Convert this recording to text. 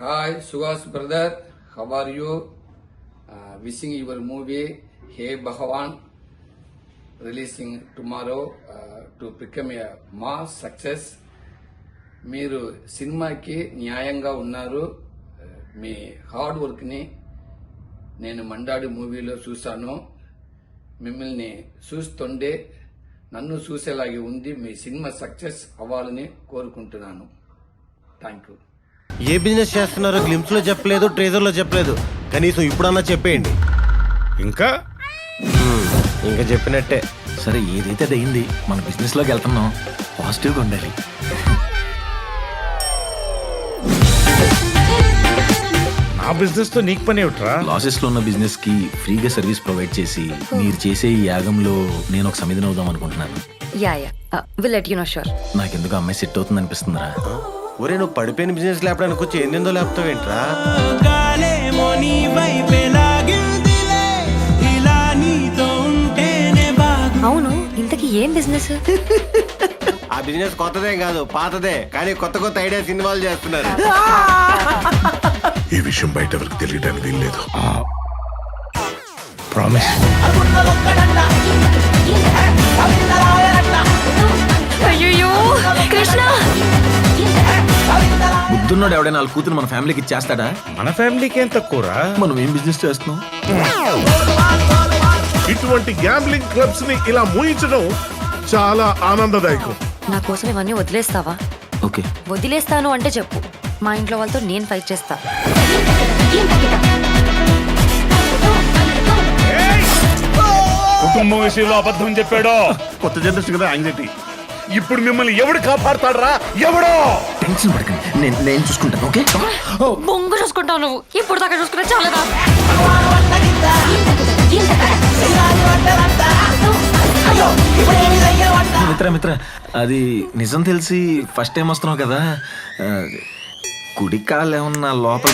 Hi, Suhas brother. How are you? Wishing your movie Hey Bhagavan releasing tomorrow to become a mass success. మీరు సినిమాకి న్యాయంగా ఉన్నారు. మీ hard వర్క్ని నేను మండాడి మూవీలో చూశాను. మిమ్మల్ని చూస్తుండే నన్ను చూసేలాగే ఉంది. మీ సినిమా సక్సెస్ అవ్వాలని కోరుకుంటున్నాను. Thank you. ఏ బిజినెస్ చేస్తున్నారో గ్లిమ్స్ లో చెప్పలేదు, ట్రేజర్ లో చెప్పలేదు. కనీసం ఇప్పుడన్నా చెప్పేయండి. ఇంకా ఇంకా చెప్పినట్టే. సరే ఏదైతే అది అయింది, మన బిజినెస్ లోకి వెళ్తున్నాం, పాజిటివ్గా ఉండాలి. నా బిజినెస్ తో నీకు పని ఏమిట్రా? లాసెస్ లో ఉన్న బిజినెస్ కి ఫ్రీగా సర్వీస్ ప్రొవైడ్ చేసి మీరు చేసే ఈ యాగంలో నేను ఒక సమిధిని అవుదాం అనుకుంటున్నాను. Will let you know sure. నాకెందుకు అమ్మాయి సెట్ అవుతుంది అనిపిస్తుందిరా. ఒరే నువ్వు పడిపోయిన బిజినెస్ లేపడానికి వచ్చి ఎన్నెందో లేపుతావేంట్రా? అవును, ఇంతకీ ఏం బిజినెస్? ఆ బిజినెస్ కొత్తదేం కాదు, పాతదే. కానీ కొత్త కొత్త ఐడియాస్ ఇన్వాల్వ్ చేస్తున్నారు. ఈ విషయం బయట ఎవరికి తెలియడానికి వీల్లేదు. ప్రామిస్. అయ్యో కృష్ణ, బుద్ధున్నాడు ఎవడైనా వాళ్ళ కూతురు మన ఫ్యామిలీకి ఇచ్చేస్తాడా? మన ఫ్యామిలీకి ఏం తక్కువరా? మనం ఏం బిజినెస్ చేస్తున్నాం? ఇటువంటి గ్యాంబ్లింగ్ క్లబ్స్ ని ఇలా మూయించడం చాలా ఆనందదాయకం. నా కోసం ఇవన్నీ వదిలేస్తావా? ఓకే, వదిలేస్తాను అంటే చెప్పు, మా ఇంట్లో వాళ్ళతో నేను ఫైట్ చేస్తా. కుటుంబం విషయంలో అబద్ధం చెప్పాడో. కొత్త జనరేషన్ కదా యాంగ్జైటీ. ఇప్పుడు మిమ్మల్ని ఎవడు కాపాడతాడరా? ఎవడో. టెన్షన్ పడకండి, నేను చూసుకుంటాను. ఓకే, బొంగు చూసుకుంటావు నువ్వు. ఇప్పుడు దాకా చూసుకుంటే చాలదా? మిత్ర అది నిజం తెలిసి ఫస్ట్ టైం వస్తున్నావు కదా, కుడి కాలు ఏమన్నా లోపల